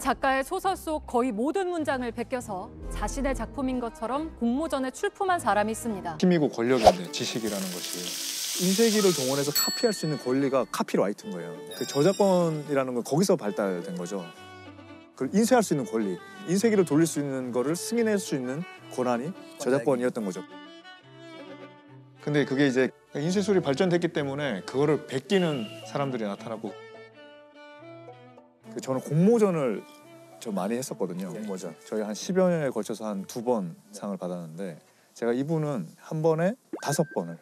작가의 소설 속 거의 모든 문장을 베껴서 자신의 작품인 것처럼 공모전에 출품한 사람이 있습니다. 힘이고 권력인데 지식이라는 것이 인쇄기를 동원해서 카피할 수 있는 권리가 카피라이트인 거예요. 그 저작권이라는 건 거기서 발달된 거죠. 그 인쇄할 수 있는 권리, 인쇄기를 돌릴 수 있는 거를 승인할 수 있는 권한이 저작권이었던 거죠. 근데 그게 이제 인쇄술이 발전됐기 때문에 그거를 베끼는 사람들이 나타나고, 저는 공모전을 좀 많이 했었거든요. 공모전. 저희 한 10여 년에 걸쳐서 한 2번 상을 받았는데, 제가 이분은 한 번에 5번을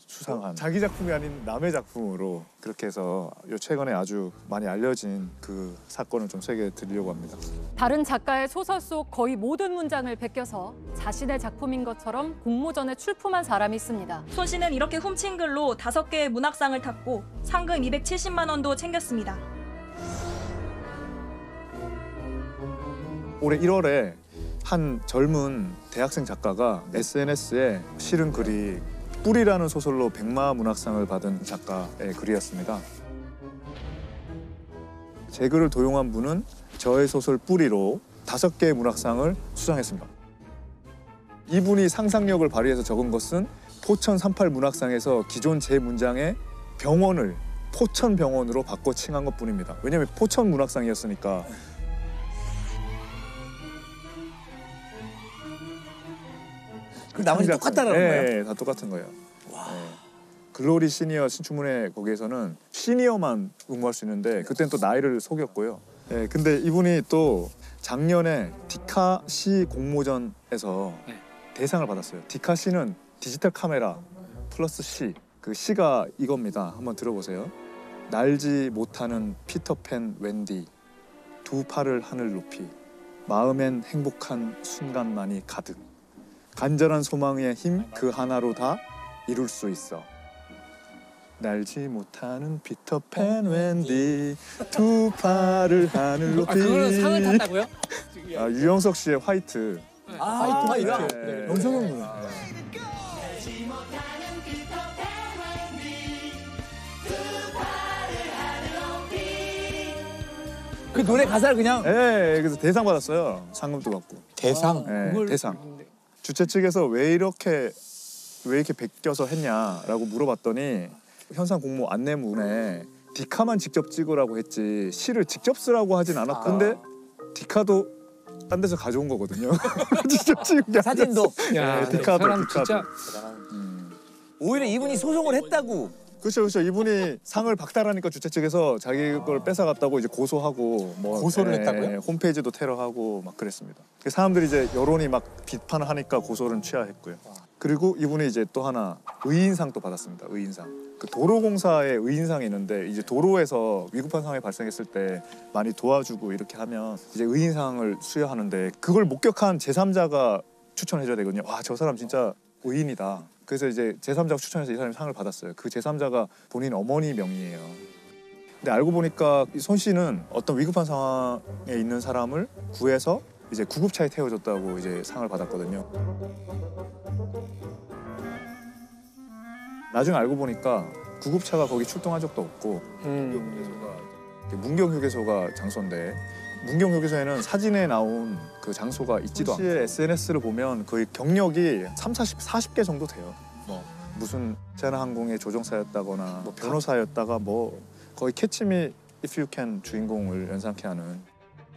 수상한, 자기 작품이 아닌 남의 작품으로 그렇게 해서 최근에 아주 많이 알려진 그 사건을 좀 소개해 드리려고 합니다. 다른 작가의 소설 속 거의 모든 문장을 베껴서 자신의 작품인 것처럼 공모전에 출품한 사람이 있습니다. 손 씨는 이렇게 훔친 글로 5개의 문학상을 탔고 상금 270만 원도 챙겼습니다. 올해 1월에 한 젊은 대학생 작가가 SNS에 실은 글이 뿔이라는 소설로 백마 문학상을 받은 작가의 글이었습니다. 제 글을 도용한 분은 저의 소설 뿔이로 5개의 문학상을 수상했습니다. 이분이 상상력을 발휘해서 적은 것은 포천 38 문학상에서 기존 제 문장의 병원을 포천병원으로 바꿔 칭한 것뿐입니다. 왜냐하면 포천 문학상이었으니까. 그 나머지 똑같다는 거예요? 네, 다 똑같은 거예요. 와. 네. 글로리 시니어 신춘문예 거기에서는 시니어만 응모할 수 있는데 그때는 또 나이를 속였고요. 네, 근데 이분이 또 작년에 디카시 공모전에서 대상을 받았어요. 디카시는 디지털 카메라 플러스 시. 그 시가 이겁니다. 한번 들어보세요. 날지 못하는 피터팬 웬디, 2 팔을 하늘 높이, 마음엔 행복한 순간만이 가득, 간절한 소망의 힘 그 하나로 다 이룰 수 있어. 날지 못하는 피터팬 웬디, 2 팔을 하늘 높이. 그거는 상을 탔다고요? 유영석 씨의 화이트. 화이트. 네. 영석은 누구? 그 노래 가사를 그냥. 네, 그래서 대상 받았어요. 상금도 받고. 대상? 네, 대상. 주최 측에서 왜 이렇게 베껴서 했냐라고 물어봤더니 현상 공모 안내문에 디카만 직접 찍으라고 했지 시를 직접 쓰라고 하진 않았다. 근데 디카도 딴 데서 가져온 거거든요. 직접 찍은 게 사진도. 네, 디카도. 사람 진짜. 오히려 이분이 소송을 했다고. 그렇죠. 이분이 상을 박탈하니까 주최 측에서 자기 걸 뺏어갔다고 이제 고소하고 뭐 고소를 했다고요? 홈페이지도 테러하고 막 그랬습니다. 사람들이 이제 여론이 막 비판을 하니까 고소를 취하했고요. 그리고 이분이 이제 또 하나 의인상 또 받았습니다. 의인상. 그 도로공사의 의인상이 있는데 이제 도로에서 위급한 상황이 발생했을 때 많이 도와주고 이렇게 하면 이제 의인상을 수여하는데 그걸 목격한 제3자가 추천해줘야 되거든요. 와, 저 사람 진짜 의인이다. 그래서 이제 제3자가 추천해서 이 사람이 상을 받았어요. 그 제3자가 본인 어머니 명의예요. 근데 알고 보니까 손 씨는 어떤 위급한 상황에 있는 사람을 구해서 이제 구급차에 태워줬다고 이제 상을 받았거든요. 나중에 알고 보니까 구급차가 거기 출동한 적도 없고 문경휴게소가 장소인데 문경휴게소에는 사진에 나온 그 장소가 있지도 않고 SNS를 보면 거의 경력이 40개 정도 돼요. 뭐 무슨 제나항공의 조종사였다거나 뭐 변호사였다가 뭐 거의 캐치미 If You Can 주인공을 연상케 하는.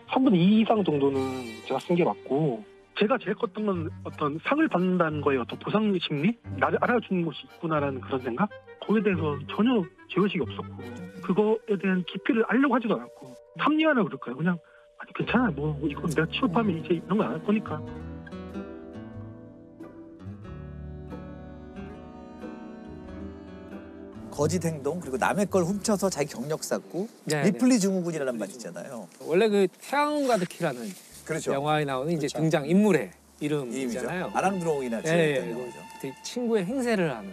3분의 2 이상 정도는 제가 쓴 게 맞고 제가 제일 컸던 건 어떤 상을 받는다는 거에 어떤 보상 심리? 나를 알아주는 곳이 있구나라는 그런 생각? 거기에 대해서 전혀 죄의식이 없었고 그거에 대한 깊이를 알려고 하지도 않았고 탐리하나 그럴까요? 그냥 아니 괜찮아 뭐 이건 내가 취업하면 이제 이런 거 안 할 거니까. 거짓 행동 그리고 남의 걸 훔쳐서 자기 경력 쌓고 리플리 증후군이라는 말 있잖아요. 원래 그 태양은 가득히라는 그렇죠. 영화에 나오는 이제 그렇죠. 등장 인물의 이름이잖아요. 아랑드롱이나 거죠. 친구의 행세를 하는.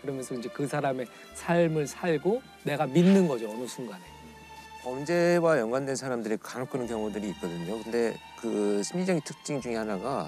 그러면서 이제 그 사람의 삶을 살고 내가 믿는 거죠 어느 순간에. 범죄와 연관된 사람들이 간혹 그런 경우들이 있거든요. 근데 그 심리적인 특징 중에 하나가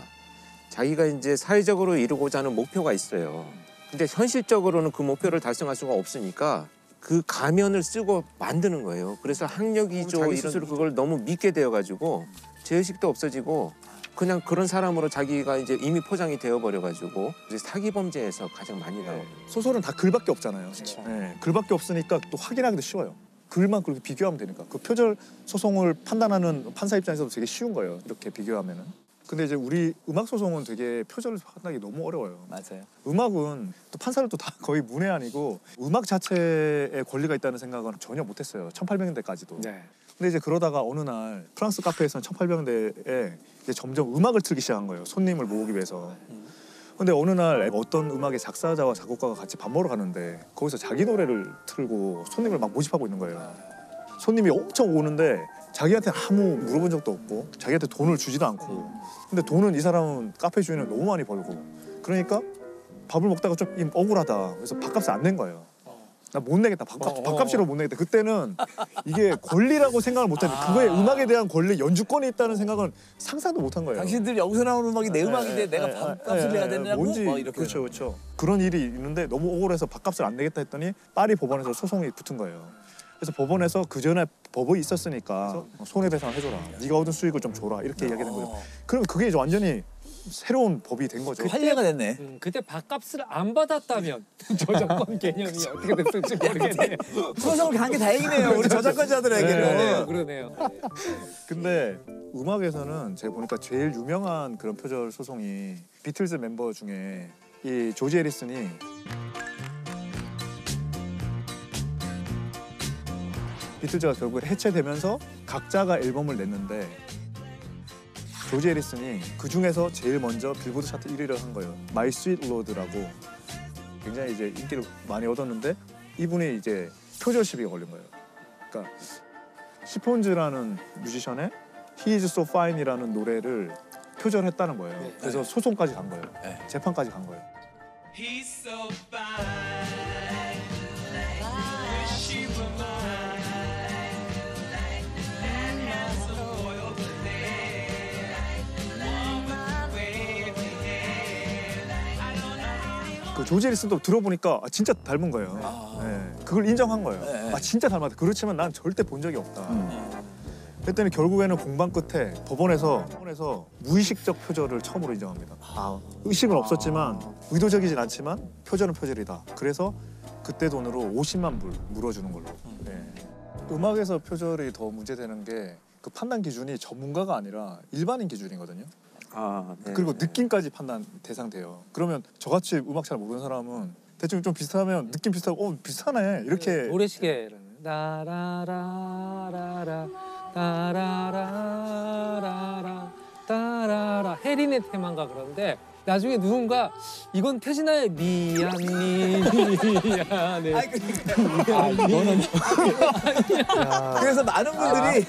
자기가 이제 사회적으로 이루고자 하는 목표가 있어요. 근데 현실적으로는 그 목표를 달성할 수가 없으니까 그 가면을 쓰고 만드는 거예요. 그래서 학력이죠. 자기 스스로 그걸 너무 믿게 되어가지고 죄의식도 없어지고 그냥 그런 사람으로 자기가 이제 이미 포장이 되어버려가지고 이제 사기 범죄에서 가장 많이 나오고. 소설은 다 글밖에 없잖아요. 네, 글밖에 없으니까 또 확인하기도 쉬워요. 글만 그렇게 비교하면 되니까. 그 표절 소송을 판단하는 판사 입장에서도 되게 쉬운 거예요. 이렇게 비교하면은. 근데 이제 우리 음악 소송은 되게 표절을 판단하기 너무 어려워요. 맞아요. 음악은 또 판사들도 다 거의 문외한이고 음악 자체에 권리가 있다는 생각은 전혀 못했어요. 1800년대까지도. 네. 근데 이제 그러다가 어느 날 프랑스 카페에서는 1800년대에 이제 점점 음악을 틀기 시작한 거예요. 손님을 모으기 위해서. 근데 어느 날 어떤 음악의 작사자와 작곡가가 같이 밥 먹으러 가는데 거기서 자기 노래를 틀고 손님을 막 모집하고 있는 거예요. 손님이 엄청 오는데 자기한테 아무 물어본 적도 없고 자기한테 돈을 주지도 않고. 근데 돈은 이 사람은 카페 주인은 너무 많이 벌고. 그러니까 밥을 먹다가 좀 억울하다. 그래서 밥값을 안 낸 거예요. 나 못 내겠다. 밥값이라도 못 내겠다. 그때는 이게 권리라고 생각을 못했는데 그거에 음악에 대한 권리, 연주권이 있다는 생각은 상상도 못한 거예요. 당신들 여기서 나오는 음악이 내 음악인데 내가 밥값을 내야 되냐고 뭔지 뭐 이렇게. 그렇죠. 그런 일이 있는데 너무 억울해서 밥값을 안 내겠다 했더니 파리 법원에서 소송이 붙은 거예요. 그래서 법원에서 그 전에 법이 있었으니까 손해배상 해줘라. 네가 얻은 수익을 좀 줘라. 이렇게 이야기된 거죠. 그럼 그게 이제 완전히 새로운 법이 된 거죠. 판례가 됐네. 그때 밥값을 안 받았다면 저작권 개념이 어떻게 됐을지 모르겠네요. 소송을 간 게 다행이네요. 우리 저작권자들에게는. 그러네요. 근데 음악에서는 제가 보니까 제일 유명한 그런 표절 소송이 비틀즈 멤버 중에 이 조지 해리슨이 비틀즈가 결국에 해체되면서 각자가 앨범을 냈는데 조지 해리슨이 그 중에서 제일 먼저 빌보드 차트 1위를 한 거예요. My Sweet Lord라고 굉장히 이제 인기를 많이 얻었는데 이분이 이제 표절 시비가 걸린 거예요. 그러니까 시폰즈라는 뮤지션의 He Is So Fine이라는 노래를 표절했다는 거예요. 그래서 소송까지 간 거예요. 재판까지 간 거예요. He's so fine. Wish he were mine. And has a royal 그 조지 해리슨도 들어보니까 진짜 닮은 거예요. 네, 그걸 인정한 거예요. 진짜 닮았다. 그렇지만 난 절대 본 적이 없다. 그랬더니 결국에는 공방 끝에 법원에서 무의식적 표절을 처음으로 인정합니다. 의식은 없었지만 의도적이진 않지만 표절은 표절이다. 그래서 그때 돈으로 50만 불 물어주는 걸로. 네. 음악에서 표절이 더 문제되는 게 그 판단 기준이 전문가가 아니라 일반인 기준이거든요. 네. 그리고 느낌까지 판단 대상돼요. 그러면 저같이 음악 잘 모르는 사람은 대충 좀 비슷하면 느낌 비슷하고 비슷하네 이렇게. 모래시계라는 따라라라라 따라라라라 따라라 해린의 테마인가 그런데 나중에 누군가 이건 태진아의 미안해. 그래서 많은 분들이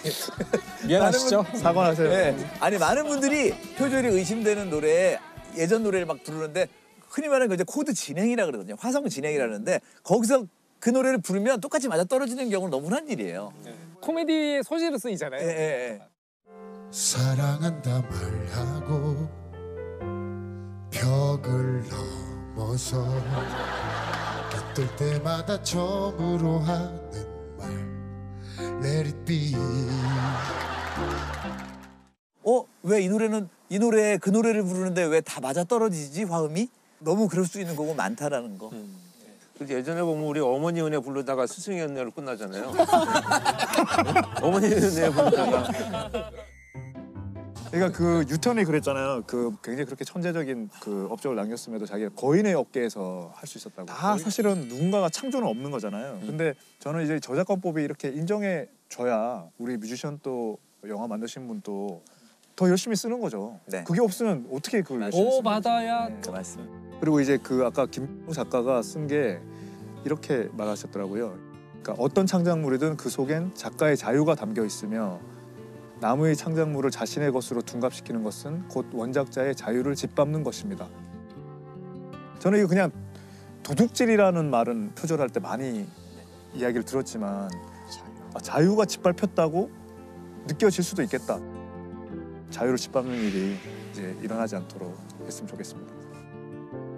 미안하시죠? 사과하세요. 네. 아니 많은 분들이 표절이 의심되는 노래 예전 노래를 막 부르는데 흔히 말하는 그 이제 코드 진행이라 그러거든요. 화성 진행이라는데 거기서 그 노래를 부르면 똑같이 맞아 떨어지는 경우는 너무 흔한 일이에요. 코미디의 소재로 쓰이잖아요. 사랑한다 말하고 벽을 넘어서 빗돌 때마다 처음으로 하는 말 Let it be. 왜 이 노래 그 노래를 부르는데 왜 다 맞아 떨어지지 화음이? 너무 그럴 수 있는 거고 많다라는 거. 그래서 예전에 보면 우리 어머니 은혜 부르다가 스승의 은혜로 끝나잖아요. 어머니 은혜 부르다가. 그러니까 그 유턴이 그랬잖아요. 그 굉장히 그렇게 천재적인 그 업적을 남겼음에도 자기가 거인의 업계에서 할 수 있었다고. 다 사실은 누군가가 창조는 없는 거잖아요. 근데 저는 이제 저작권법이 이렇게 인정해 줘야 우리 뮤지션 또 영화 만드신 분도 더 열심히 쓰는 거죠. 그게 없으면 어떻게 그걸 열심히 쓰는 받아야. 그 말씀. 그리고 이제 그 아까 김 작가가 쓴 게 이렇게 말하셨더라고요. 그러니까 어떤 창작물이든 그 속엔 작가의 자유가 담겨 있으며 남의 창작물을 자신의 것으로 둔갑시키는 것은 곧 원작자의 자유를 짓밟는 것입니다. 저는 이거 그냥 도둑질이라는 말은 표절할 때 많이 이야기를 들었지만 자유가 짓밟혔다고 느껴질 수도 있겠다. 자유를 짓밟는 일이 이제 일어나지 않도록 했으면 좋겠습니다.